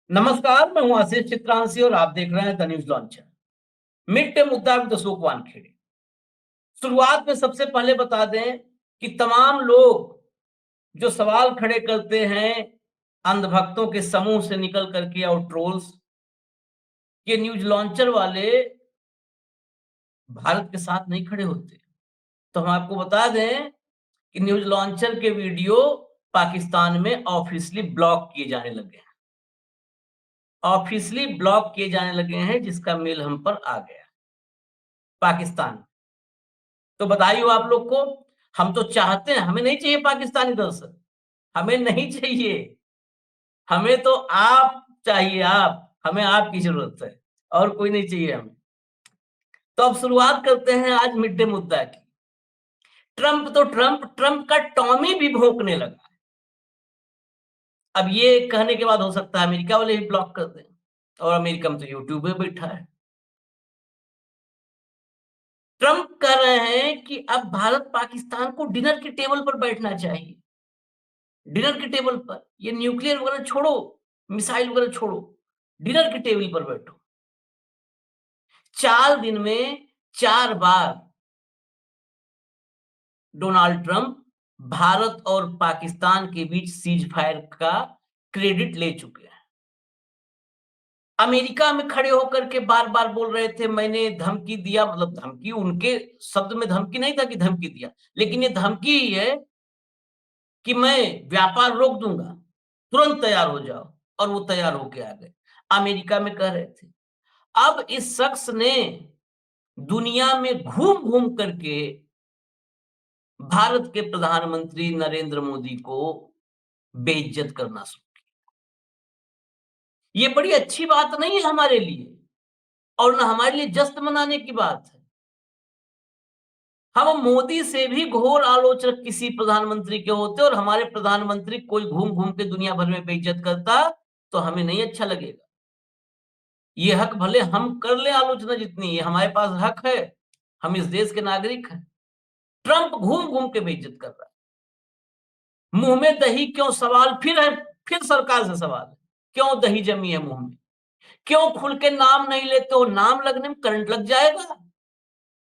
नमस्कार, मैं हूं आशीष चित्रांशी और आप देख रहे हैं the news launcher. Mid day मुद्दा विद अशोक वानखेड़े। शुरुआत में सबसे पहले बता दें कि तमाम लोग जो सवाल खड़े करते हैं अंधभक्तों के समूह से निकल करके और ट्रोल्स, ये न्यूज लॉन्चर वाले भारत के साथ नहीं खड़े होते। तो हम आपको बता दें कि न्यूज लॉन्चर के वीडियो पाकिस्तान में ऑफिशियली ब्लॉक किए जाने लगे हैं। ऑफिशियली ब्लॉक किए जाने लगे हैं, जिसका मेल हम पर आ गया पाकिस्तान। तो बधाई हो आप लोग को। हम तो चाहते हैं, हमें नहीं चाहिए पाकिस्तानी दर्शक, हमें नहीं चाहिए, हमें तो आप चाहिए। आप, हमें आपकी जरूरत है और कोई नहीं चाहिए हमें। तो अब शुरुआत करते हैं आज मिड डे मुद्दा की। ट्रंप तो ट्रंप का टॉमी भी भौंकने लगा। अब ये कहने के बाद हो सकता है अमेरिका वाले भी ब्लॉक कर दें, और अमेरिका में तो यूट्यूब पे बैठा है। ट्रंप कह रहे हैं कि अब भारत पाकिस्तान को डिनर के टेबल पर बैठना चाहिए। डिनर के टेबल पर, ये न्यूक्लियर वगैरह छोड़ो, मिसाइल वगैरह छोड़ो, डिनर के टेबल पर बैठो। 4 दिन में 4 बार डोनाल्ड ट्रंप भारत और पाकिस्तान के बीच सीज फायर का क्रेडिट ले चुके हैं। अमेरिका में खड़े होकर के बार बार बोल रहे थे मैंने धमकी दिया, मतलब धमकी उनके शब्द में धमकी नहीं था कि धमकी दिया, लेकिन ये धमकी ही है कि मैं व्यापार रोक दूंगा, तुरंत तैयार हो जाओ। और वो तैयार होके आ गए, अमेरिका में कह रहे थे। अब इस शख्स ने दुनिया में घूम घूम करके भारत के प्रधानमंत्री नरेंद्र मोदी को बेइज्जत करना शुरू किया। ये बड़ी अच्छी बात नहीं है हमारे लिए, और न हमारे लिए जश्न मनाने की बात है। हम मोदी से भी घोर आलोचक किसी प्रधानमंत्री के होते और हमारे प्रधानमंत्री कोई घूम घूम के दुनिया भर में बेइज्जत करता तो हमें नहीं अच्छा लगेगा। ये हक भले हम कर ले आलोचना, जितनी ये हमारे पास हक है, हम इस देश के नागरिक हैं। ट्रंप घूम घूम के बेइज्जत कर रहा है। मुंह में दही क्यों सवाल फिर है, फिर सरकार से सवाल है, क्यों दही जमी है मुंह में? क्यों खुल के नाम नहीं लेते हो? नाम लगने में करंट लग जाएगा।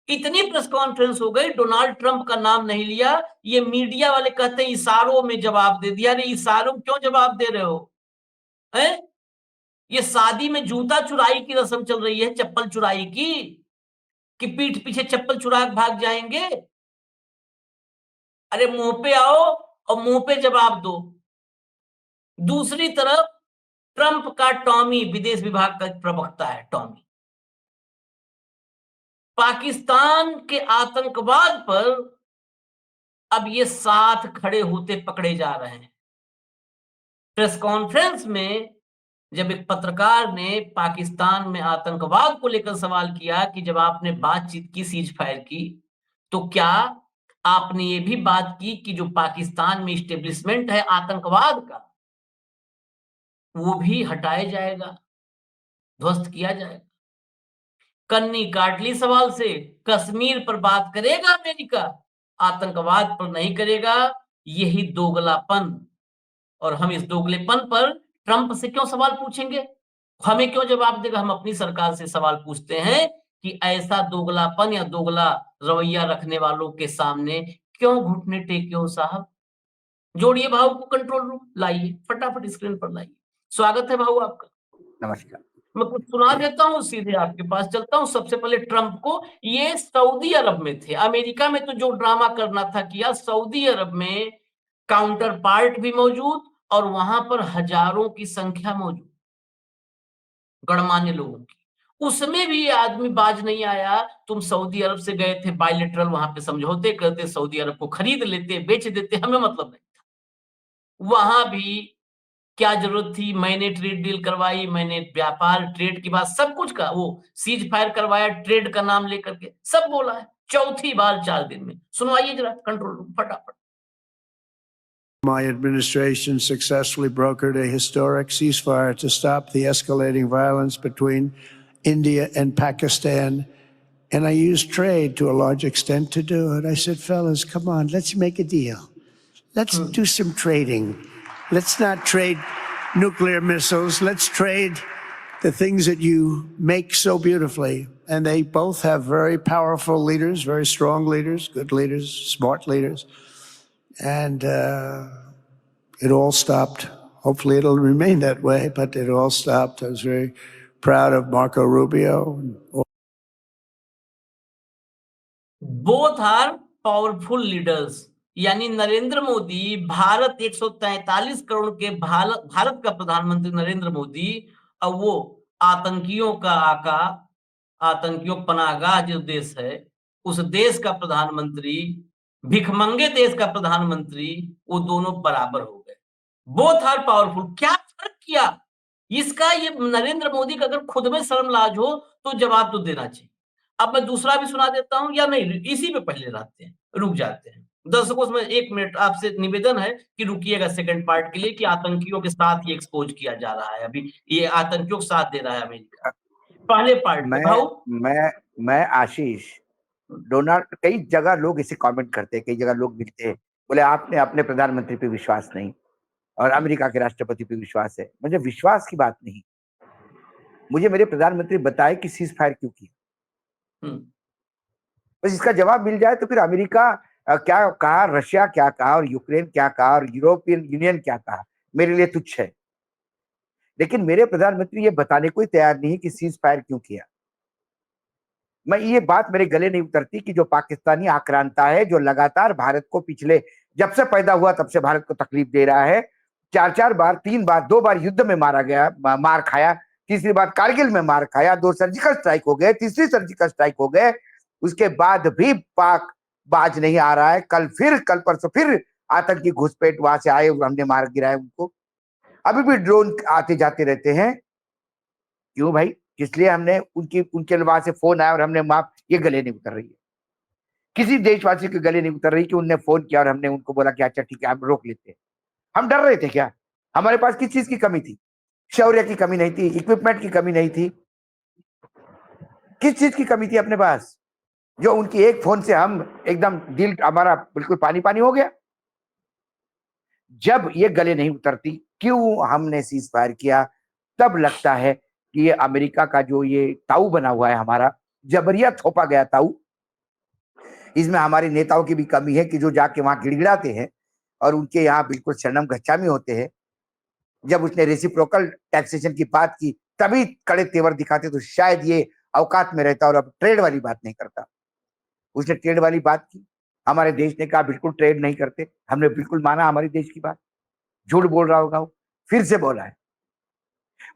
इतनी प्रेस कॉन्फ्रेंस हो गई, डोनाल्ड ट्रंप का नाम नहीं लिया। ये मीडिया वाले कहते हैं इशारों में जवाब दे दिया। अरे इशारों में क्यों जवाब दे रहे हो? हैं? ये शादी में जूता चुराई की रस्म चल रही है, चप्पल चुराई की, कि पीठ पीछे चप्पल चुरा के भाग जाएंगे? अरे मुंह पे आओ और मुंह पे जवाब दो। दूसरी तरफ ट्रंप का टॉमी, विदेश विभाग का प्रवक्ता है टॉमी, पाकिस्तान के आतंकवाद पर अब ये साथ खड़े होते पकड़े जा रहे हैं। प्रेस कॉन्फ्रेंस में जब एक पत्रकार ने पाकिस्तान में आतंकवाद को लेकर सवाल किया कि जब आपने बातचीत की, सीज फायर की, तो क्या आपने ये भी बात की कि जो पाकिस्तान में इस्टेब्लिशमेंट है आतंकवाद का, वो भी हटाया जाएगा, ध्वस्त किया जाएगा? कन्नी काट ली सवाल से। कश्मीर पर बात करेगा अमेरिका, आतंकवाद पर नहीं करेगा। यही दोगलापन, और हम इस दोगलेपन पर ट्रंप से क्यों सवाल पूछेंगे? हमें क्यों जवाब देगा? हम अपनी सरकार से सवाल पूछते हैं कि ऐसा दोगलापन या दोगला रवैया रखने वालों के सामने क्यों घुटने टेके हो साहब? जोड़िए भाव को, कंट्रोल रूम लाइए, फटाफट स्क्रीन पर लाइए। स्वागत है भाऊ आपका। नमस्कार। मैं कुछ सुना देता हूँ, सीधे आपके पास चलता हूँ। सबसे पहले ट्रंप को, ये सऊदी अरब में थे। अमेरिका में तो जो ड्रामा करना था किया, सऊदी अरब में काउंटर पार्ट भी मौजूद और वहां पर हजारों की संख्या मौजूद, गणमान्य लोगों की। उसमें भी ये आदमी बाज नहीं आया। तुम सऊदी अरब से गए थे, बायलेटरल वहां पे समझौते करते, सऊदी अरब को खरीद लेते, बेच देते, हमें मतलब नहीं था। वहां भी क्या जरूरत थी? मैंने ट्रेड डील करवाई, मैंने व्यापार ट्रेड की बात, सब कुछ का वो सीज फायर करवाया, ट्रेड का नाम लेकर के सब बोला है। चौथी बार 4 दिन में। सुनवाइए जरा कंट्रोल रूम फटाफट। My administration successfully brokered a historic ceasefire to stop the escalating violence between India and Pakistan. And I used trade to a large extent to do it. I said, fellas, come on, let's make a deal. Let's do some trading. Let's not trade nuclear missiles. Let's trade the things that you make so beautifully. And they both have very powerful leaders, very strong leaders, good leaders, smart leaders. And it all stopped. Hopefully it'll remain that way, but it all stopped. I was very proud of Marco Rubio. Both are powerful leaders, यानी नरेंद्र मोदी, भारत 143 करोड़ के भारत का प्रधानमंत्री नरेंद्र मोदी, और वो आतंकियों का आका, आतंकियों पनाहगाह जो देश है, उस देश का प्रधानमंत्री, भिखमंगे देश का प्रधानमंत्री, वो दोनों बराबर हो गए। Both are powerful. क्या फर्क किया इसका? ये नरेंद्र मोदी का अगर खुद में शर्म लाज हो तो जवाब तो देना चाहिए। अब मैं दूसरा भी सुना देता हूँ, या नहीं इसी पे पहले रहते हैं, रुक जाते हैं। दर्शकों से 1 मिनट आपसे निवेदन है कि रुकिएगा सेकंड पार्ट के लिए, कि आतंकियों के साथ ये एक्सपोज किया जा रहा है, अभी ये आतंकियों के साथ दे रहा है अमेरिका। पहले पार्ट पे मैं भाऊ। मैं आशीष, डोनाल्ड, कई जगह लोग इसे कमेंट करते हैं, कई जगह लोग मिलते हैं, बोले आपने अपने प्रधानमंत्री पे विश्वास नहीं और अमेरिका के राष्ट्रपति पे विश्वास है। मुझे विश्वास की बात नहीं, मुझे मेरे प्रधानमंत्री बताए कि सीज फायर क्यों किया। बस इसका जवाब मिल जाए तो फिर अमेरिका क्या कहा, रशिया क्या कहा, और यूक्रेन क्या कहा, और यूरोपियन यूनियन क्या कहा, मेरे लिए तुच्छ है। लेकिन मेरे प्रधानमंत्री ये बताने को ही तैयार नहीं कि सीज फायर क्यों किया। मैं ये बात मेरे गले नहीं उतरती कि जो पाकिस्तानी आक्रांता है, जो लगातार भारत को पिछले जब से पैदा हुआ तब से भारत को तकलीफ दे रहा है, 4 बार, 3 बार, 2 बार युद्ध में मारा गया, मार खाया, तीसरी बार कारगिल में मार खाया, 2 सर्जिकल स्ट्राइक हो गए, तीसरी सर्जिकल स्ट्राइक हो गए, उसके बाद भी पाक बाज नहीं आ रहा है। कल परसों फिर आतंकी घुसपैठ वहां से आए, हमने मार गिराया उनको। अभी भी ड्रोन आते जाते रहते हैं। क्यों भाई? किस लिए हमने उनके वहां से फोन आया और हमने माफ, ये गले नहीं उतर रही है, किसी देशवासी के गले नहीं उतर रही कि उनने फोन किया और हमने उनको बोला कि अच्छा ठीक है हम रोक लेते हैं। हम डर रहे थे क्या? हमारे पास किस चीज की कमी थी? शौर्य की कमी नहीं थी, इक्विपमेंट की कमी नहीं थी, किस चीज की कमी थी अपने पास, जो उनकी एक फोन से हम एकदम दिल हमारा बिल्कुल पानी पानी हो गया। जब ये गले नहीं उतरती क्यों हमने सीज फायर किया, तब लगता है कि ये अमेरिका का जो ये ताऊ बना हुआ है, हमारा जबरिया थोपा गया ताऊ, इसमें हमारे नेताओं की भी कमी है कि जो जाके वहां गिड़गिड़ाते हैं और उनके यहाँ बिल्कुल शरणम गच्चामी होते हैं। जब उसने रेसिप्रोकल टैक्सेशन की बात की तभी कड़े तेवर दिखाते, तो शायद ये औकात में रहता और अब ट्रेड वाली बात नहीं करता। उसने ट्रेड वाली बात की, हमारे देश ने कहा बिल्कुल ट्रेड नहीं करते, हमने बिल्कुल माना हमारे देश की बात। झूठ बोल रहा होगा वो, फिर से बोला है,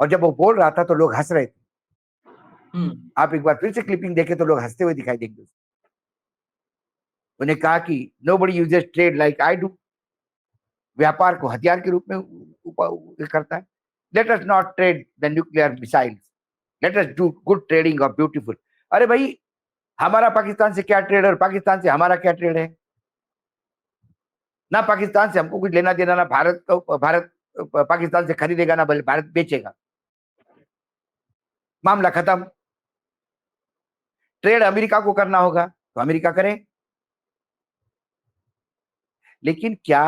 और जब वो बोल रहा था तो लोग हंस रहे थे। आप एक बार फिर से क्लिपिंग देखें तो लोग हंसते हुए दिखाई देंगे। उन्हें कहा कि nobody uses trade like I do, व्यापार को हथियार के रूप में करता है। Let us not trade the nuclear missiles, let us do good trading of beautiful. अरे भाई, हमारा पाकिस्तान से क्या ट्रेड और पाकिस्तान से हमारा क्या ट्रेड है? ना पाकिस्तान से हमको कुछ लेना देना, ना भारत पाकिस्तान से खरीदेगा, ना भारत बेचेगा। मामला खत्म। ट्रेड अमेरिका को करना होगा तो अमेरिका करे। लेकिन क्या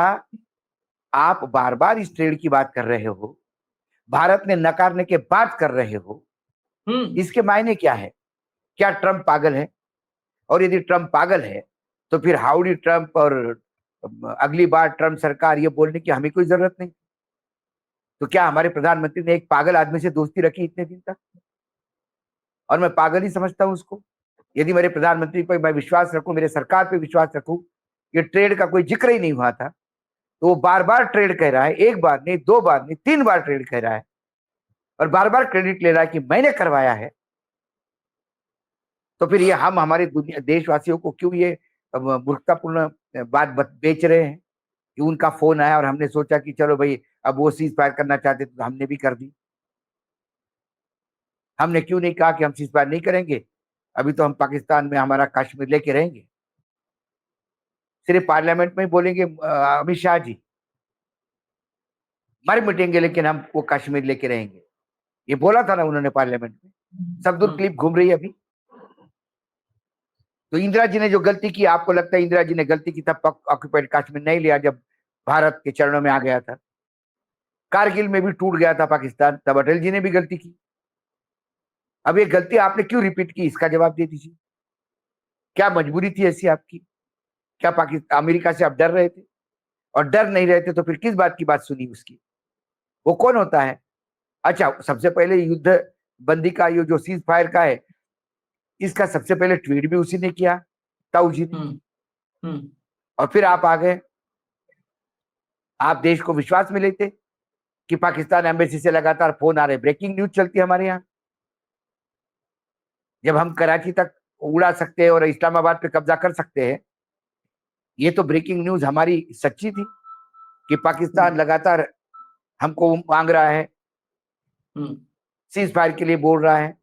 आप बार बार इस ट्रेड की बात कर रहे हो, भारत ने नकारने के बाद कर रहे हो, इसके मायने क्या है? क्या ट्रंप पागल है? और यदि ट्रंप पागल है तो फिर हाउडी ट्रंप, और अगली बार ट्रंप सरकार, ये बोलने की हमें कोई जरूरत नहीं। तो क्या हमारे प्रधानमंत्री ने एक पागल आदमी से दोस्ती रखी इतने दिन तक? और मैं पागल ही समझता हूं उसको। यदि मेरे प्रधानमंत्री पर मैं विश्वास रखूं, मेरे सरकार पे विश्वास रखूं, ये ट्रेड का कोई जिक्र ही नहीं हुआ था, तो वो बार बार ट्रेड कह रहा है, 1 बार नहीं, 2 बार नहीं, 3 बार ट्रेड कह रहा है, और बार बार क्रेडिट ले रहा है कि मैंने करवाया है। तो फिर ये हम हमारे दुनिया देशवासियों को क्यों ये मूर्खतापूर्ण बात बेच रहे हैं कि उनका फोन आया और हमने सोचा कि चलो भाई अब वो सीज फायर करना चाहते तो हमने भी कर दी। हमने क्यों नहीं कहा कि हम सीज फायर नहीं करेंगे, अभी तो हम पाकिस्तान में हमारा कश्मीर लेके रहेंगे। सिर्फ पार्लियामेंट में ही बोलेंगे अमित शाह जी, मर मिटेंगे लेकिन हम वो कश्मीर लेके रहेंगे, ये बोला था ना उन्होंने पार्लियामेंट में। सब दूर क्लिप घूम रही है अभी। तो इंदिरा जी ने जो गलती की, आपको लगता है इंदिरा जी ने गलती की तब ऑक्युपाइड कश्मीर नहीं लिया जब भारत के चरणों में आ गया था? कारगिल में भी टूट गया था पाकिस्तान, तब अटल जी ने भी गलती की। अब ये गलती आपने क्यों रिपीट की, इसका जवाब दे दीजिए। क्या मजबूरी थी ऐसी आपकी? क्या पाकिस्तान अमेरिका से आप डर रहे थे? और डर नहीं रहे थे तो फिर किस बात की बात सुनी उसकी? वो कौन होता है? अच्छा, सबसे पहले युद्ध बंदी का ये जो सीज फायर का है, इसका सबसे पहले ट्वीट भी उसी ने किया, ताऊ जी ने। और फिर आप आ गए, आप देश को विश्वास में लेते कि पाकिस्तान एम्बेसी से लगातार फोन आ रहे, ब्रेकिंग न्यूज चलती है हमारे यहाँ। जब हम कराची तक उड़ा सकते हैं और इस्लामाबाद पे कब्जा कर सकते हैं, ये तो ब्रेकिंग न्यूज हमारी सच्ची थी कि पाकिस्तान लगातार हमको मांग रहा है, सीज फायर के लिए बोल रहा है।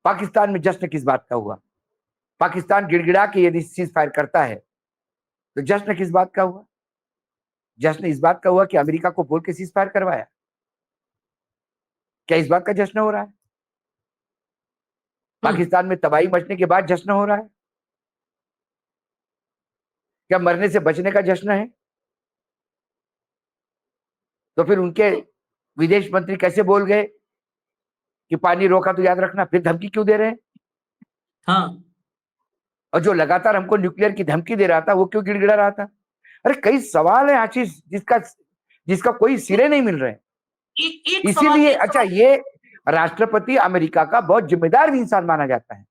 पाकिस्तान में जश्न किस बात का हुआ? पाकिस्तान गिड़गिड़ा के यदि सीज फायर करता है तो जश्न किस बात का हुआ? जश्न इस बात का हुआ कि अमेरिका को बोल के सीज फायर करवाया। क्या इस बात का जश्न हो रहा है? पाकिस्तान में तबाही मचने के बाद जश्न हो रहा है? क्या मरने से बचने का जश्न है? तो फिर उनके विदेश मंत्री कैसे बोल गए कि पानी रोका तो याद रखना, फिर धमकी क्यों दे रहे हैं? हाँ, और जो लगातार हमको न्यूक्लियर की धमकी दे रहा था वो क्यों गिड़गिड़ा रहा था? अरे कई सवाल है आशीष, जिसका कोई सिरे नहीं मिल रहे। एक इसीलिए अच्छा, ये राष्ट्रपति अमेरिका का बहुत जिम्मेदार भी इंसान माना जाता है,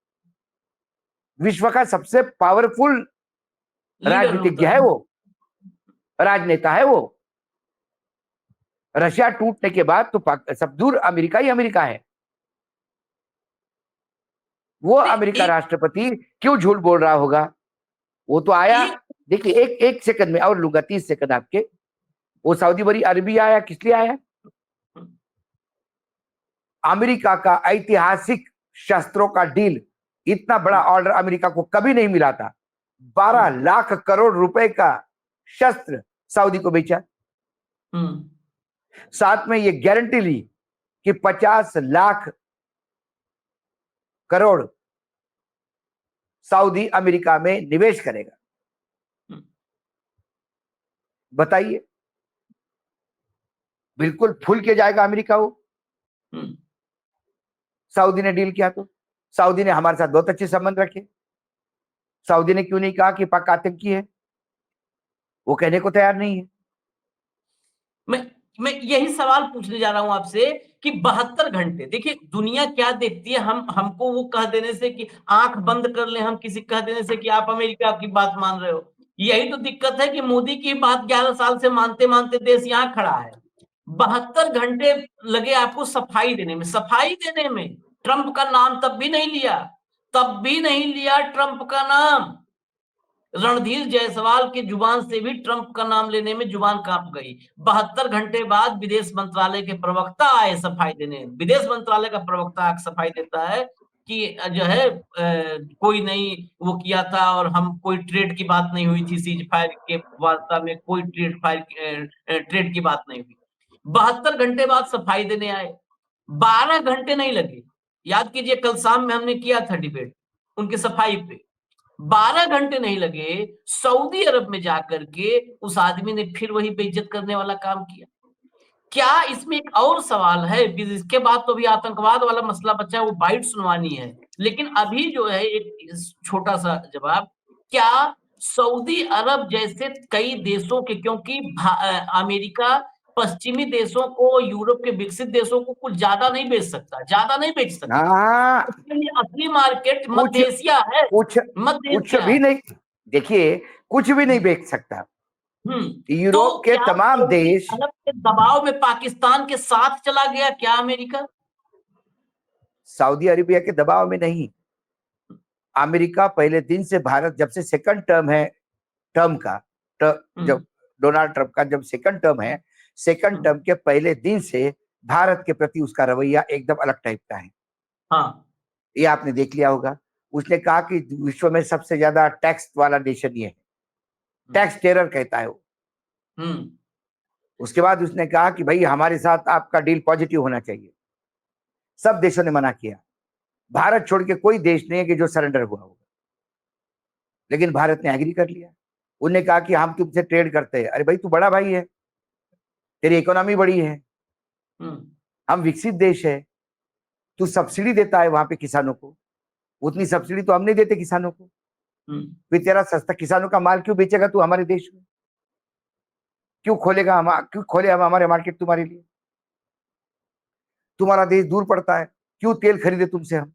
विश्व का सबसे पावरफुल राजनीतिज्ञ है वो, राजनेता है वो। रशिया टूटने के बाद तो सब दूर अमेरिका ही अमेरिका है। वो अमेरिका राष्ट्रपति क्यों झूठ बोल रहा होगा? वो तो आया, देखिए एक सेकंड में और लूंगा, 30 सेकंड आपके। वो सऊदी बड़ी अरबी आया, किस लिए आया? अमेरिका का ऐतिहासिक शस्त्रों का डील, इतना बड़ा ऑर्डर अमेरिका को कभी नहीं मिला था। 12 लाख करोड़ रुपए का शस्त्र सऊदी को बेचा। साथ में ये गारंटी ली कि 50 लाख करोड़ सऊदी अमेरिका में निवेश करेगा। बताइए, बिल्कुल फुल के जाएगा अमेरिका वो। सऊदी ने डील किया तो सऊदी ने हमारे साथ बहुत अच्छे संबंध रखे। सऊदी ने क्यों नहीं कहा कि पाक आतंकी है? वो कहने को तैयार नहीं है। मैं यही सवाल पूछने जा रहा हूं आपसे कि 72 घंटे, देखिए दुनिया क्या देखती है। हमको वो कह देने से कि आंख बंद कर ले, हम किसी कह देने से कि आप अमेरिका की बात मान रहे हो। यही तो दिक्कत है कि मोदी की बात 11 साल से मानते मानते देश यहाँ खड़ा है। 72 घंटे लगे आपको सफाई देने में, ट्रंप का नाम तब भी नहीं लिया ट्रंप का नाम। रणधीर जायसवाल के जुबान से भी ट्रंप का नाम लेने में जुबान कांप गई। 72 घंटे बाद विदेश मंत्रालय के प्रवक्ता आए सफाई देने। विदेश मंत्रालय का प्रवक्ता सफाई देता है कि जो है कोई नहीं वो किया था और हम कोई ट्रेड की बात नहीं हुई थी, सीज फायर के वार्ता में कोई ट्रेड की बात नहीं हुई। 72 घंटे बाद सफाई देने आए, 12 घंटे नहीं लगे। याद कीजिए कल शाम में हमने किया था डिबेट उनकी सफाई पे, 12 घंटे नहीं लगे, सऊदी अरब में जाकर के उस आदमी ने फिर वही बेइज्जत करने वाला काम किया। क्या इसमें एक और सवाल है, इसके बाद तो भी आतंकवाद वाला मसला बचा है, वो बाइट सुनवानी है। लेकिन अभी जो है एक छोटा सा जवाब, क्या सऊदी अरब जैसे कई देशों के, क्योंकि अमेरिका पश्चिमी देशों को, यूरोप के विकसित देशों को कुछ ज्यादा नहीं बेच सकता, उसके लिए असली मार्केट मध्य एशिया है। कुछ भी नहीं, देखिए कुछ भी नहीं बेच सकता। यूरोप के तमाम देश के दबाव में पाकिस्तान के साथ चला गया क्या अमेरिका? सऊदी अरेबिया के दबाव में नहीं, अमेरिका पहले दिन से भारत, जब से सेकंड टर्म है टर्म का, जब डोनाल्ड ट्रंप का जब सेकंड टर्म है, सेकंड टर्म के पहले दिन से भारत के प्रति उसका रवैया एकदम अलग टाइप का है। हाँ, ये आपने देख लिया होगा। उसने कहा कि विश्व में सबसे ज्यादा टैक्स वाला नेशन ये है, टैक्स टेरर कहता है वो। उसके बाद उसने कहा कि भाई हमारे साथ आपका डील पॉजिटिव होना चाहिए। सब देशों ने मना किया, भारत छोड़ के कोई देश नहीं है कि जो सरेंडर हुआ होगा, लेकिन भारत ने एग्री कर लिया। उन्होंने कहा कि हम तुमसे ट्रेड करते हैं। अरे भाई तू बड़ा भाई है, तेरी इकोनॉमी बड़ी है, हम्म, हम विकसित देश है, तू सब्सिडी देता है वहां पे किसानों को, उतनी सब्सिडी तो हम नहीं देते किसानों को, हम्म, फिर तेरा सस्ता किसानों का माल क्यों बेचेगा तू हमारे देश में? क्यों खोले हम हमारे मार्केट तुम्हारे लिए? तुम्हारा देश दूर पड़ता है, क्यों तेल खरीदे तुमसे हम?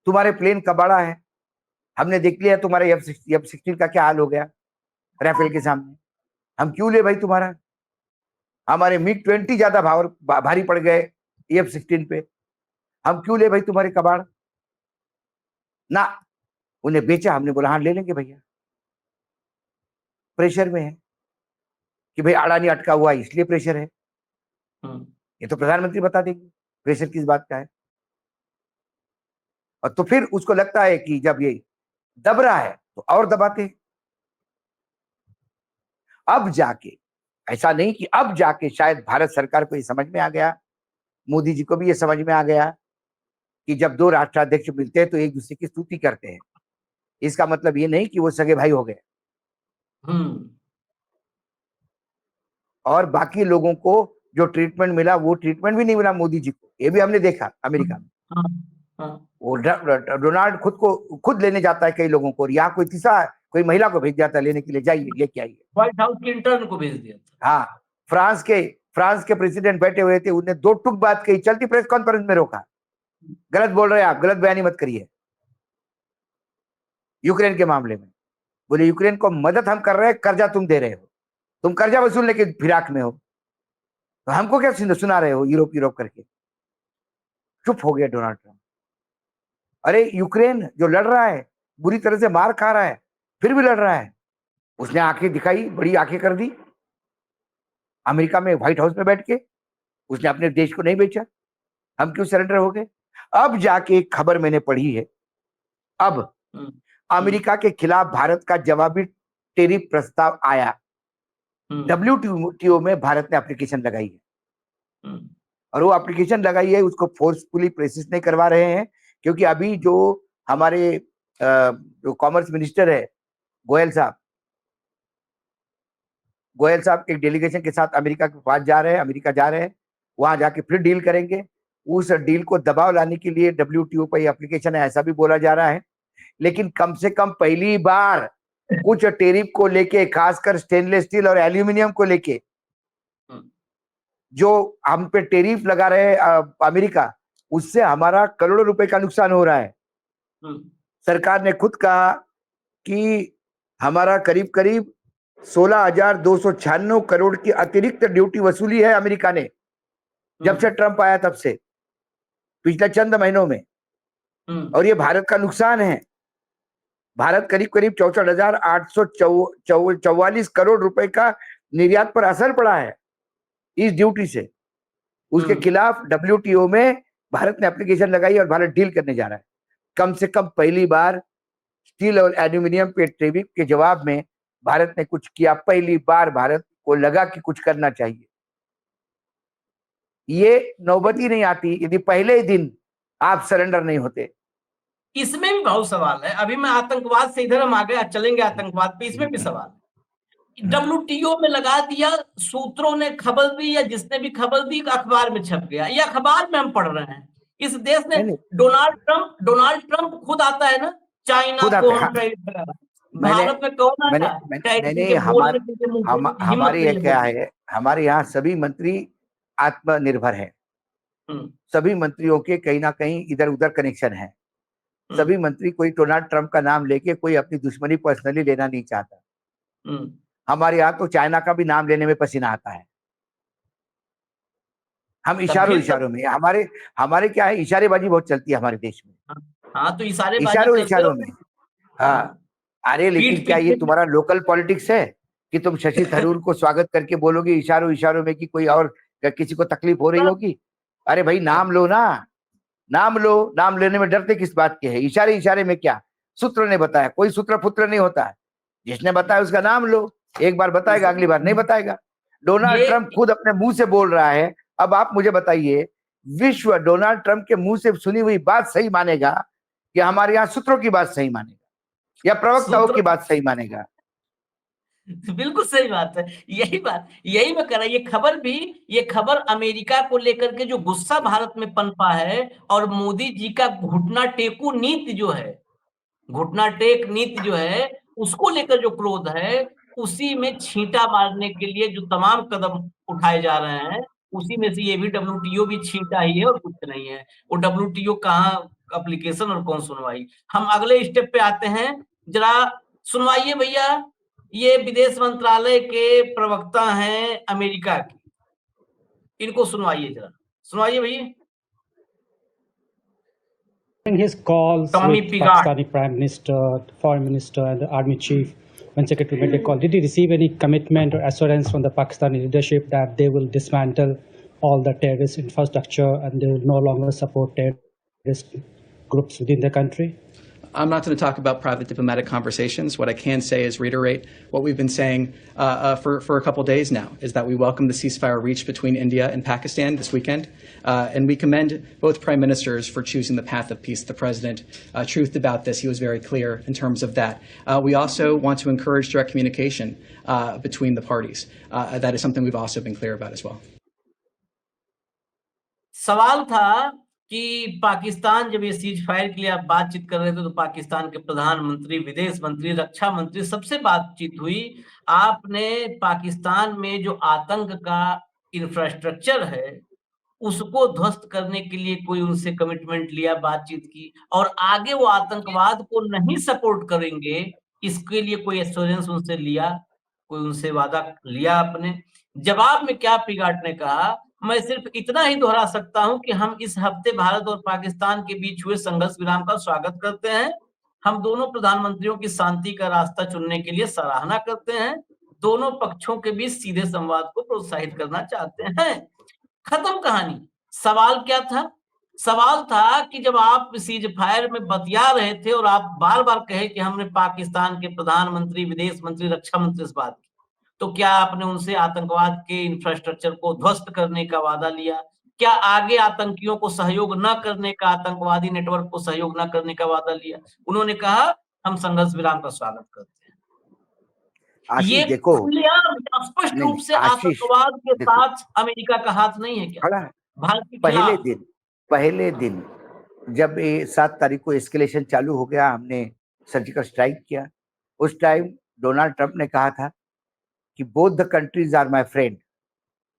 तुम्हारे प्लेन कबाड़ा है, हमने देख लिया तुम्हारे F-16 का क्या हाल हो गया राफेल के सामने। हम क्यों ले भाई तुम्हारा? हमारे MiG-20 ज्यादा भारी पड़ गए F-16 पे, हम क्यों ले भाई तुम्हारे कबाड़? ना, उन्हें बेचा, हमने बोला हाँ ले लेंगे भैया, प्रेशर में है कि भाई अडानी अटका हुआ है इसलिए प्रेशर है, हम्म, ये तो प्रधानमंत्री बता देंगे प्रेशर किस बात का है। और तो फिर उसको लगता है कि जब ये दब रहा है तो और दबाते हैं। अब जाके, ऐसा नहीं कि अब जाके शायद भारत सरकार को ये समझ में आ गया, मोदी जी को भी ये समझ में आ गया कि जब दो राष्ट्राध्यक्ष मिलते हैं तो एक दूसरे की स्तुति करते हैं, इसका मतलब ये नहीं कि वो सगे भाई हो गए। हम्म, और बाकी लोगों को जो ट्रीटमेंट मिला वो ट्रीटमेंट भी नहीं मिला मोदी जी को, ये भी हमने देखा अमेरिका में। हाँ, हाँ, वो डोनाल्ड खुद लेने जाता है कई लोगों को, और यहाँ कोई महिला को भेज जाता है लेने के लिए, जाइए लेके आइए। व्हाइट हाउस के इंटर्न को भेज दिया था। हाँ, फ्रांस के प्रेसिडेंट बैठे हुए थे, उन्हें दो टुक बात कही, चलती प्रेस कॉन्फ्रेंस में रोका, गलत बोल रहे हैं आप, गलत बयानी मत करिए यूक्रेन के मामले में। बोले यूक्रेन को मदद हम कर रहे हैं, कर्जा तुम दे रहे हो, तुम कर्जा वसूलने के फिराक में हो, तो हमको क्या सुना रहे हो यूरोप करके। चुप हो गया डोनाल्ड ट्रंप। अरे यूक्रेन जो लड़ रहा है, बुरी तरह से मार खा रहा है, फिर भी लड़ रहा है, उसने आंखें दिखाई, बड़ी आंखें कर दी अमेरिका में व्हाइट हाउस में बैठ के, उसने अपने देश को नहीं बेचा, हम क्यों सरेंडर हो गए? अब जाके एक खबर मैंने पढ़ी है, अब हम्म, अमेरिका के खिलाफ भारत का जवाबी टेरिफ प्रस्ताव आया, WTO में भारत ने एप्लीकेशन लगाई है, हम्म, और वो एप्लीकेशन लगाई है, उसको फोर्सफुली प्रेसिस नहीं करवा रहे हैं, क्योंकि अभी जो हमारे जो कॉमर्स मिनिस्टर है गोयल साहब एक डेलीगेशन के साथ अमेरिका के पास जा रहे हैं, अमेरिका जा रहे हैं, वहां जाके फिर डील करेंगे। उस डील को दबाव लाने के लिए WTO पर एप्लीकेशन है, ऐसा भी बोला जा रहा है। लेकिन कम से कम पहली बार कुछ टेरिफ को लेके, खासकर स्टेनलेस स्टील और एल्यूमिनियम को लेके जो हम पे टेरिफ लगा रहे हैं अमेरिका, उससे हमारा करोड़ों रुपए का नुकसान हो रहा है। सरकार ने खुद कहा कि हमारा करीब करीब 16,296 करोड़ की अतिरिक्त ड्यूटी वसूली है अमेरिका ने, जब से ट्रंप आया तब से, पिछले चंद महीनों में। और ये भारत का नुकसान है। भारत करीब करीब 64,844 करोड़ रुपए का निर्यात पर असर पड़ा है इस ड्यूटी से। उसके खिलाफ WTO में भारत ने एप्लीकेशन लगाई और भारत डील करने जा रहा है। कम से कम पहली बार स्टील और एल्यूमिनियम पे टेरिफ के जवाब में भारत ने कुछ किया, पहली बार भारत को लगा कि कुछ करना चाहिए। ये नौबत ही नहीं आती यदि पहले ही दिन आप सरेंडर नहीं होते। इसमें भी बहुत सवाल है। अभी मैं आतंकवाद से इधर हम आगे चलेंगे, आतंकवाद पे इसमें भी सवाल है। WTO में लगा दिया, सूत्रों ने खबर दी या जिसने भी खबर दी अखबार में छप गया, या अखबार में हम पढ़ रहे हैं। इस देश ने डोनाल्ड ट्रंप खुद आता है ना, चाइना को हम ट्रेड करा रहे हैं। भारत में कौन आता है? हमारे यहाँ क्या है, हमारे यहाँ सभी मंत्री आत्मनिर्भर है, सभी मंत्रियों के कहीं ना कहीं इधर उधर कनेक्शन है। सभी मंत्री कोई डोनाल्ड ट्रंप का नाम लेके कोई अपनी दुश्मनी पर्सनली लेना नहीं चाहता। हमारे यहाँ तो चाइना का भी नाम लेने में पसीना आता है। हम इशारों में, हमारे क्या है, इशारेबाजी बहुत चलती है हमारे देश में। हाँ, तो इशारों में। हाँ, अरे लेकिन क्या ये तुम्हारा लोकल पॉलिटिक्स है कि तुम शशि थरूर को स्वागत करके बोलोगे इशारों में कि कोई और किसी को तकलीफ हो रही होगी? अरे भाई नाम लो ना, नाम लो, नाम लेने में डरते किस बात के है? इशारे में क्या? सूत्र ने बताया, कोई सूत्र पुत्र नहीं होता है, जिसने बताया उसका नाम लो। एक बार बताएगा, अगली बार नहीं बताएगा। डोनाल्ड ट्रंप खुद अपने मुंह से बोल रहा है। अब आप मुझे बताइए, विश्व डोनाल्ड ट्रंप के मुंह से सुनी हुई बात सही मानेगा कि हमारे यहाँ सूत्रों की बात सही मानेगा या प्रवक्ताओं की बात सही मानेगा? बिल्कुल सही बात है। यही मैं कह रहा ये खबर अमेरिका को लेकर के जो गुस्सा भारत में पनपा है और मोदी जी का घुटना टेकू नीति जो है, घुटना टेक नीति जो है, उसको लेकर जो क्रोध है, उसी में छींटा मारने के लिए जो तमाम कदम उठाए जा रहे हैं, उसी में से ये भी डब्ल्यूटीओ भी छींटा ही है और कुछ नहीं है। वो डब्ल्यूटीओ कहाँ एप्लीकेशन और कौन सुनवाई। हम अगले स्टेप पे आते हैं, जरा सुनवाइए भैया, ये विदेश मंत्रालय के प्रवक्ता हैं अमेरिका के, इनको सुनवाइए जरा, सुनवाइए भैया। His calls Tommy with Piggott. Pakistani Prime Minister, Foreign Minister, and the Army Chief, when Secretary made a call, did he receive any commitment or assurance from the Pakistani leadership that they will dismantle all the terrorist infrastructure and they will no longer support terrorist groups within the country? I'm not going to talk about private diplomatic conversations. What I can say is reiterate what we've been saying for a couple of days now, is that we welcome the ceasefire reached between India and Pakistan this weekend, and we commend both prime ministers for choosing the path of peace. The president truthed about this. He was very clear in terms of that. We also want to encourage direct communication between the parties. That is something we've also been clear about as well. सवाल था कि पाकिस्तान जब ये cease fire के लिए आप बातचीत कर रहे थे तो पाकिस्तान के प्रधानमंत्री, विदेश मंत्री, रक्षा मंत्री सबसे बातचीत हुई। आपने पाकिस्तान में जो आतंक का इंफ्रास्ट्रक्चर है उसको ध्वस्त करने के लिए कोई उनसे कमिटमेंट लिया, बातचीत की, और आगे वो आतंकवाद को नहीं सपोर्ट करेंगे इसके लिए कोई एश्योरेंस उनसे लिया, कोई उनसे वादा लिया आपने? जवाब में क्या पिगाट ने कहा, मैं सिर्फ इतना ही दोहरा सकता हूं कि हम इस हफ्ते भारत और पाकिस्तान के बीच हुए संघर्ष विराम का स्वागत करते हैं। हम दोनों प्रधानमंत्रियों की शांति का रास्ता चुनने के लिए सराहना करते हैं। दोनों पक्षों के बीच सीधे संवाद को प्रोत्साहित करना चाहते हैं। खत्म कहानी। सवाल क्या था? सवाल था कि जब आप सीज फायर में बतिया रहे थे और आप बार-बार कहे कि हमने पाकिस्तान के प्रधानमंत्री, विदेश मंत्री, रक्षा मंत्री से बात की, तो क्या आपने उनसे आतंकवाद के इंफ्रास्ट्रक्चर को ध्वस्त करने का वादा लिया? क्या आगे आतंकियों को सहयोग न करने का, आतंकवादी नेटवर्क को सहयोग न करने का वादा लिया? उन्होंने कहा हम संघर्ष विराम का स्वागत करते हैं। ये आशीष देखो, खुलेआम स्पष्ट नहीं रूप नहीं से आशीष आतंकवाद के देखो, साथ अमेरिका का हाथ नहीं है क्या? खड़ा है। भारत के खिलाफ। पहले दिन जब ये 7 तारीख को एस्केलेशन चालू हो गया, हमने सर्जिकल स्ट्राइक किया। उस टाइम डोनाल्ड ट्रंप ने कहा था कि both the countries are my friend,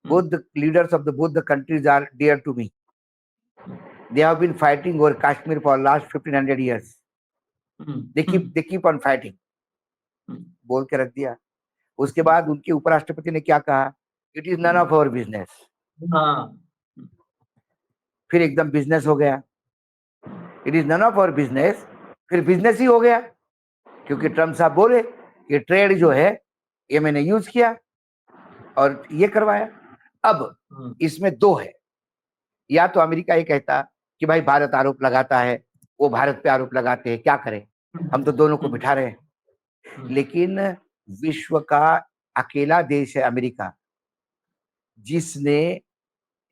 both the leaders of both the countries are dear to me. They have been fighting over Kashmir for last 1500 years. They keep on fighting. बोल के रख दिया। उसके बाद उनके उपराष्ट्रपति ने क्या कहा, it is none of our business. फिर एकदम बिजनेस हो गया, it is none of our business, फिर बिजनेस ही हो गया, क्योंकि ट्रम्प साहब बोले कि ट्रेड जो है ये मैंने यूज किया और ये करवाया। अब इसमें दो है, या तो अमेरिका ये कहता कि भाई भारत आरोप लगाता है, वो भारत पे आरोप लगाते हैं, क्या करें, हम तो दोनों को बिठा रहे हैं। लेकिन विश्व का अकेला देश है अमेरिका जिसने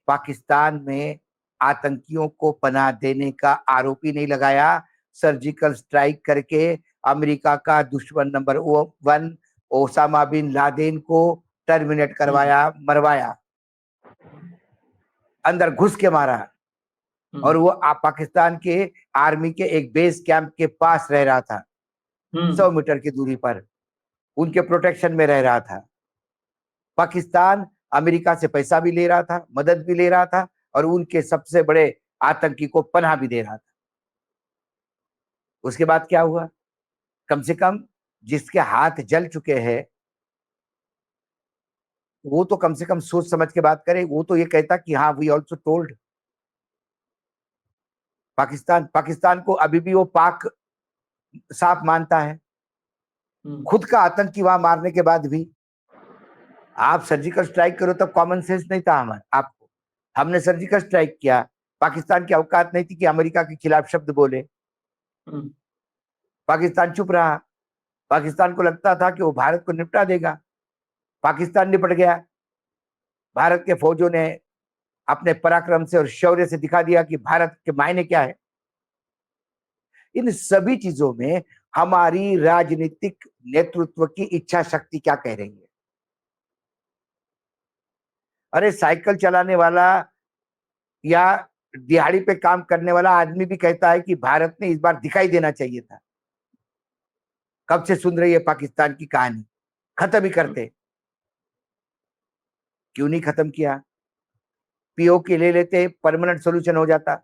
पाकिस्तान में आतंकियों को पनाह देने का आरोप ही नहीं लगाया। सर्जिकल स्ट्राइक करके अमेरिका का दुश्मन नंबर 1 ओसामा बिन लादेन को टर्मिनेट करवाया, मरवाया, अंदर घुस के मारा, और वो पाकिस्तान के आर्मी के एक बेस कैंप के पास रह रहा था, 100 मीटर की दूरी पर उनके प्रोटेक्शन में रह रहा था। पाकिस्तान अमेरिका से पैसा भी ले रहा था, मदद भी ले रहा था, और उनके सबसे बड़े आतंकी को पनाह भी दे रहा था। उसके बाद क्या हुआ, कम से कम जिसके हाथ जल चुके हैं वो तो कम से कम सोच समझ के बात करे। वो तो ये कहता कि हाँ, वी ऑल्सो टोल्ड। पाकिस्तान को अभी भी वो पाक साफ मानता है, खुद का आतंकी वहां मारने के बाद भी। आप सर्जिकल स्ट्राइक करो तब कॉमन सेंस नहीं था आपको, हमने सर्जिकल स्ट्राइक किया, पाकिस्तान की औकात नहीं थी कि अमेरिका के खिलाफ शब्द बोले। पाकिस्तान चुप रहा, पाकिस्तान को लगता था कि वो भारत को निपटा देगा, पाकिस्तान निपट गया। भारत के फौजों ने अपने पराक्रम से और शौर्य से दिखा दिया कि भारत के मायने क्या है। इन सभी चीजों में हमारी राजनीतिक नेतृत्व की इच्छा शक्ति क्या कह रही है। अरे साइकिल चलाने वाला या दिहाड़ी पे काम करने वाला आदमी भी कहता है कि भारत ने इस बार दिखाई देना चाहिए था। कब से सुन रही है पाकिस्तान की कहानी, खत्म ही करते। क्यों नहीं खत्म किया? पीओके ले लेते, परमानेंट सॉल्यूशन हो जाता।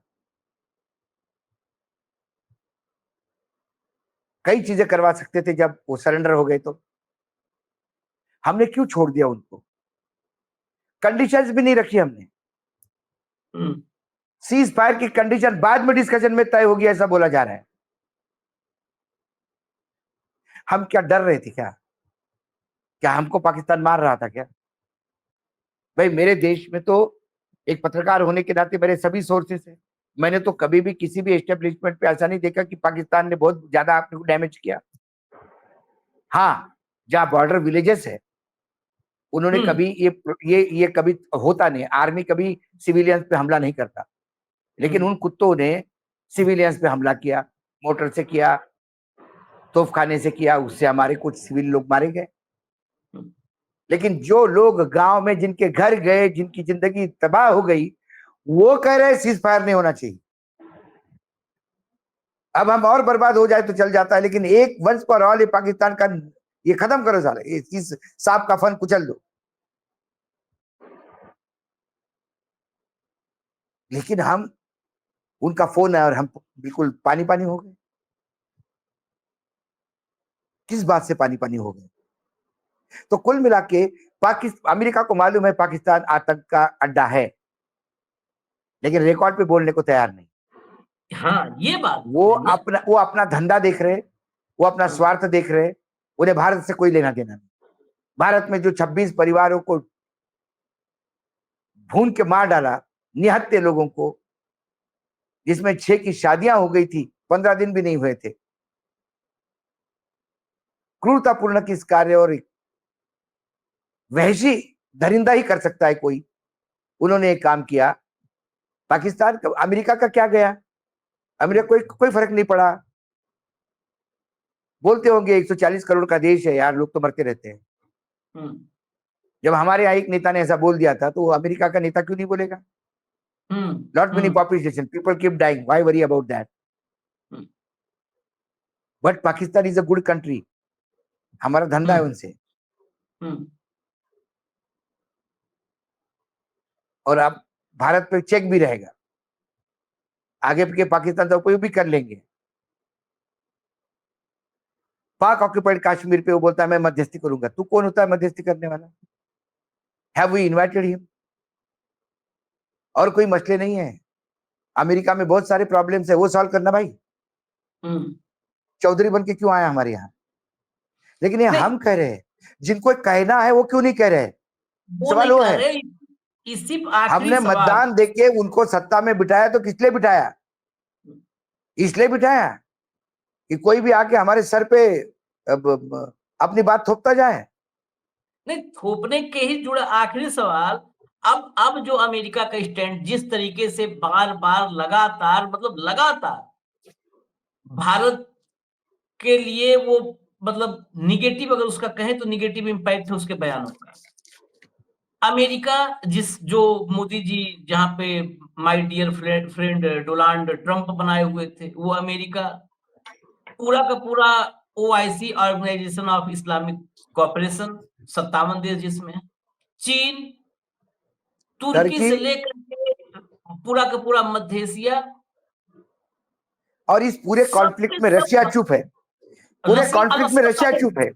कई चीजें करवा सकते थे जब वो सरेंडर हो गए। तो हमने क्यों छोड़ दिया उनको? कंडीशंस भी नहीं रखी हमने। सीज फायर की कंडीशन बाद में डिस्कशन में तय होगी, ऐसा बोला जा रहा है। हम क्या डर रहे थे क्या? क्या हमको पाकिस्तान मार रहा था क्या? भाई मेरे देश में तो एक पत्रकार होने के नाते मेरे सभी सोर्सेस है। मैंने तो कभी भी किसी भी एस्टेब्लिशमेंट पे ऐसा नहीं देखा कि पाकिस्तान ने बहुत ज्यादा आपने को डैमेज किया। हाँ, जहां बॉर्डर विलेजेस है उन्होंने कभी ये कभी होता नहीं। आर्मी कभी सिविलियंस पे हमला नहीं करता, लेकिन उन कुत्तों ने सिविलियंस पे हमला किया, मोटर से किया, तोपखाने से किया, उससे हमारे कुछ सिविल लोग मारे गए। लेकिन जो लोग गांव में जिनके घर गए, जिनकी जिंदगी तबाह हो गई, वो कह रहे सीज फायर नहीं होना चाहिए। अब हम और बर्बाद हो जाए तो चल जाता है, लेकिन एक वंस फॉर ऑल ये पाकिस्तान का ये खत्म करो साले, इस सांप का फन कुचल दो। लेकिन हम उनका फोन है और हम बिल्कुल पानी पानी हो गए। किस बात से पानी पानी हो गए? तो कुल मिला के पाकिस्तान, अमेरिका को मालूम है पाकिस्तान आतंक का अड्डा है, लेकिन रिकॉर्ड पे बोलने को तैयार नहीं। हाँ, ये बात वो अपना धंधा देख रहे, वो अपना स्वार्थ देख रहे। उन्हें भारत से कोई लेना देना नहीं। भारत में जो 26 परिवारों को भून के मार डाला, निहत्थे लोगों को, जिसमें 6 की शादियां हो गई थी, 15 दिन भी नहीं हुए थे। क्रूरतापूर्ण किस कार्य और वहशी दरिंदा ही कर सकता है कोई। उन्होंने एक काम किया। पाकिस्तान का, अमेरिका का क्या गया? अमेरिका कोई फर्क नहीं पड़ा। बोलते होंगे 140 करोड़ का देश है यार, लोग तो मरते रहते हैं। जब हमारे यहाँ एक नेता ने ऐसा बोल दिया था, तो अमेरिका का नेता क्यों नहीं बोलेगा? Not many population, people keep dying. Why worry about that? But Pakistan is a good country. हमारा धंधा है उनसे। और अब भारत पे चेक भी रहेगा। आगे के पाकिस्तान तो उपयोग भी कर लेंगे। पाक ऑक्युपाइड कश्मीर पे वो बोलता है मैं मध्यस्थी करूंगा। तू कौन होता है मध्यस्थी करने वाला? Have we invited him? और कोई मसले नहीं है। अमेरिका में बहुत सारे प्रॉब्लम्स है, वो सॉल्व करना भाई। चौधरी बन के क्यों आया हमारे यहाँ? लेकिन ये हम कह रहे हैं, जिनको कहना है वो क्यों नहीं कह रहे? सवाल वो है। हमने मतदान देके उनको सत्ता में बिठाया, तो किस लिए बिठाया? इसलिए बिठाया कि कोई भी आके हमारे सर पे अपनी बात थोपता जाए। नहीं, थोपने के ही जुड़ा आखिरी सवाल। अब जो अमेरिका का स्टैंड जिस तरीके से बार बार लगातार, मतलब लगातार भारत के लिए वो, मतलब निगेटिव, अगर उसका कहें तो निगेटिव इंपैक्ट है उसके बयानों का। अमेरिका जो मोदी जी जहां पे my dear friend Donald Trump बनाए हुए थे, वो अमेरिका पूरा का पूरा OIC, Organisation of Islamic Cooperation, 57 देश जिसमें चीन, तुर्की से लेकर के पूरा का पूरा मध्य एशिया, और इस पूरे कॉन्फ्लिक्ट में रशिया चुप है। पूरे कॉन्फ्लिक्ट में रशिया चुप है।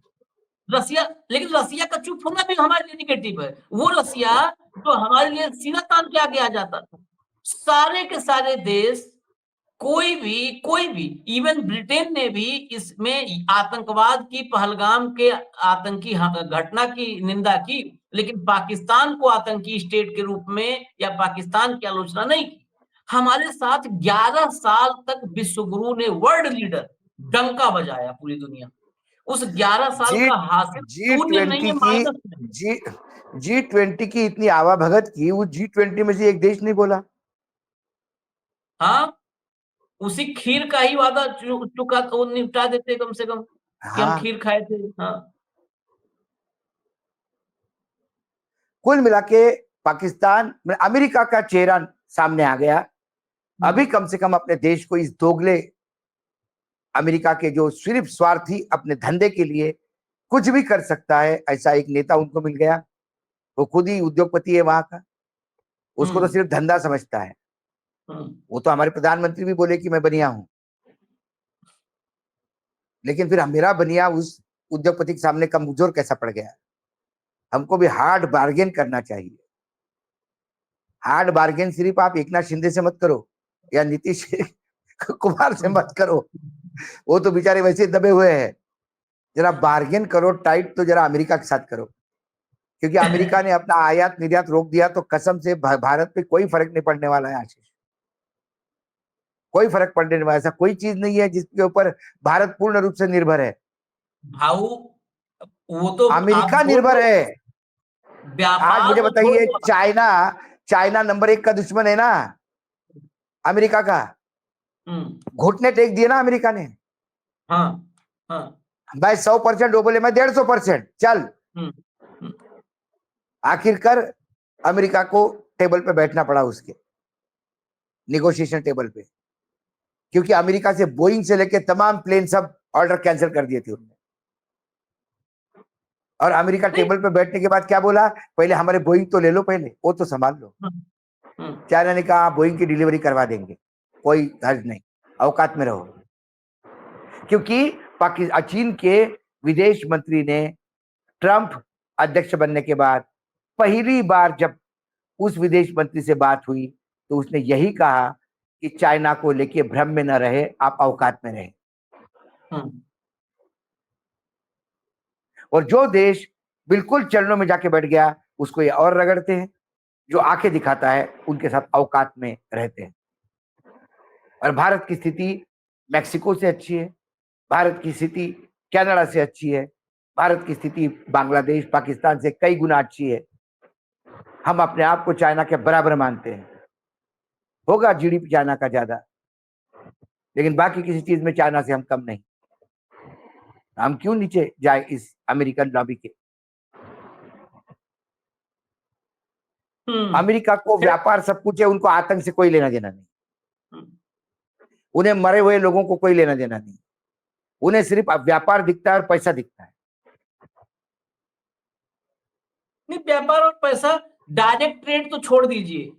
लेकिन रसिया का चुप होना भी हमारे लिए निगेटिव है। वो रसिया तो हमारे लिए सीना तान के आगे आ जाता था। सारे के सारे देश, कोई भी इवन ब्रिटेन ने भी इसमें आतंकवाद की, पहलगाम के आतंकी घटना की निंदा की, लेकिन पाकिस्तान को आतंकी स्टेट के रूप में या पाकिस्तान की आलोचना नहीं की। हमारे साथ 11 साल तक विश्वगुरु ने, वर्ल्ड लीडर, डंका बजाया पूरी दुनिया। उस 11 साल का हासिल शून्य नहीं है, माइनस नहीं। G20 की इतनी आवाभगत की, वो G20 में से एक देश नहीं बोला। हाँ, उसी खीर का ही वादा चुका वो निपटा देते कम से कम कि हम हाँ, खीर खाए थे। हाँ। कुल मिला के पाकिस्तान में अमेरिका का चेहरा सामने आ गया। अभी कम से कम अपने देश को इस दोगले अमेरिका के जो सिर्फ स्वार्थी अपने धंधे के लिए कुछ भी कर सकता है, ऐसा एक नेता उनको मिल गया। वो खुद ही उद्योगपति है वहां का, उसको तो सिर्फ धंधा समझता है। वो तो हमारे प्रधानमंत्री भी बोले कि मैं बनिया हूं, लेकिन फिर मेरा बनिया उस उद्योगपति के सामने कमजोर कैसा पड़ गया। हमको भी हार्ड बार्गेन करना चाहिए। हार्ड बार्गेन सिर्फ आप एकनाथ शिंदे से मत करो या नीतीश कुमार से मत करो, वो तो बेचारे वैसे दबे हुए हैं। जरा बार्गेन करो टाइट, तो जरा अमेरिका के साथ करो, क्योंकि अमेरिका ने अपना आयात निर्यात रोक दिया तो कसम से भारत पे कोई फर्क नहीं पड़ने वाला है आशीष, कोई फर्क पड़ने वाला। ऐसा कोई चीज नहीं है जिसके ऊपर भारत पूर्ण रूप से निर्भर है। भाऊ वो तो अमेरिका आप निर्भर है। व्यापार आज मुझे तो बताइए, छोड़ दो। चाइना नंबर 1 का दुश्मन है ना अमेरिका का। घुटने टेक दिए ना अमेरिका ने। हाँ हाँ। भाई 100% वो बोले मैं 150%, चल। आखिरकार अमेरिका को टेबल पे बैठना पड़ा, उसके निगोशिएशन टेबल पे, क्योंकि अमेरिका से बोइंग से लेके तमाम प्लेन सब ऑर्डर कैंसिल कर दिए थे उन्होंने। और अमेरिका टेबल पे बैठने के बाद क्या बोला, पहले हमारे बोइंग तो ले लो, पहले वो तो संभाल लो। चाइना ने कहा बोइंग की डिलीवरी करवा देंगे, कोई हर्ज नहीं, औकात में रहो। क्योंकि चीन के विदेश मंत्री ने ट्रंप अध्यक्ष बनने के बाद पहली बार जब उस विदेश मंत्री से बात हुई तो उसने यही कहा कि चाइना को लेके भ्रम में न रहे, आप औकात में रहे। और जो देश बिल्कुल चरणों में जाके बैठ गया उसको ये और रगड़ते हैं, जो आंखें दिखाता है उनके साथ औकात में रहते हैं। और भारत की स्थिति मैक्सिको से अच्छी है, भारत की स्थिति कनाडा से अच्छी है, भारत की स्थिति बांग्लादेश पाकिस्तान से कई गुना अच्छी है। हम अपने आप को चाइना के बराबर मानते हैं। होगा जीडीपी चाइना का ज्यादा, लेकिन बाकी किसी चीज में चाइना से हम कम नहीं। हम क्यों नीचे जाए इस अमेरिकन लॉबी के। अमेरिका को व्यापार सब कुछ है, उनको आतंक से कोई लेना देना नहीं। उन्हें मरे हुए लोगों को कोई लेना देना नहीं। उन्हें सिर्फ व्यापार दिखता है और पैसा दिखता है। नहीं, व्यापार और पैसा, डायरेक्ट ट्रेड तो छोड़ दीजिए।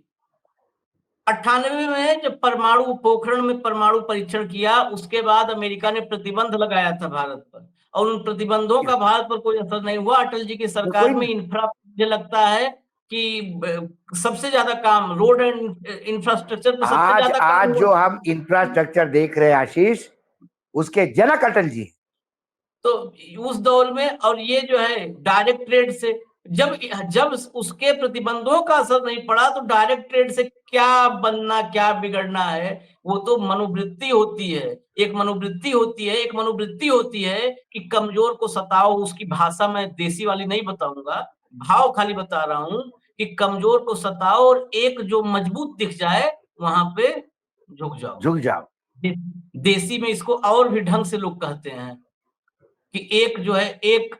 98 में जब परमाणु पोखरण में परमाणु परीक्षण किया, उसके बाद अमेरिका ने प्रतिबंध लगाया था भारत पर, और उन प्रतिबंधों का भारत पर कोई असर नहीं हुआ। अटल जी की सरकार में इंफ्रा, मुझे लगता है कि सबसे ज्यादा काम रोड एंड इंफ्रास्ट्रक्चर पर सबसे ज्यादा काम आज जो हम इंफ्रास्ट्रक्चर देख रहे हैं आशीष, उसके जनक अटल जी। तो उस दौर में, और ये जो है डायरेक्ट ट्रेड से, जब उसके प्रतिबंधों का असर नहीं पड़ा तो डायरेक्ट ट्रेड से क्या बनना क्या बिगड़ना है, वो तो मनोवृत्ति होती है। एक मनोवृत्ति होती है कि कमजोर को सताओ। उसकी भाषा मैं देसी वाली नहीं बताऊंगा, भाव खाली बता रहा हूं कि कमजोर को सताओ और एक जो मजबूत दिख जाए वहां पे झुक जाओ। देसी में इसको और भी ढंग से लोग कहते हैं कि एक जो है, एक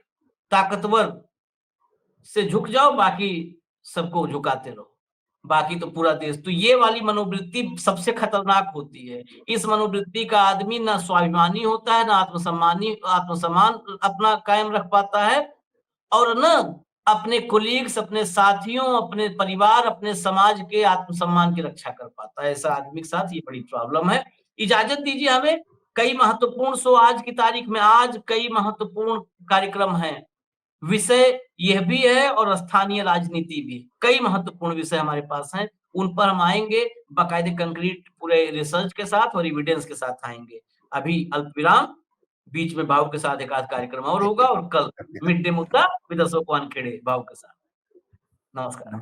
ताकतवर से झुक जाओ, बाकी सबको झुकाते रहो, बाकी तो पूरा देश। तो ये वाली मनोवृत्ति सबसे खतरनाक होती है। इस मनोवृत्ति का आदमी ना स्वाभिमानी होता है, ना आत्मसम्मान अपना कायम रख पाता है, और न अपने कोलीग्स, अपने साथियों, अपने परिवार, अपने समाज के आत्मसम्मान की रक्षा कर पाता है। ऐसा आदमी के साथ ये बड़ी प्रॉब्लम है। इजाजत दीजिए हमें, कई महत्वपूर्ण आज की तारीख में आज कई महत्वपूर्ण कार्यक्रम हैं। विषय यह भी है और स्थानीय राजनीति भी, कई महत्वपूर्ण विषय हमारे पास हैं। उन पर हम आएंगे बाकायदे कंक्रीट पूरे रिसर्च के साथ और एविडेंस के साथ आएंगे। अभी अल्प विराम, बीच में भाव के साथ एक आध कार्यक्रम और होगा, और कल मिड डे मुद्दा विद अशोक वानखेड़े भाव के साथ। नमस्कार।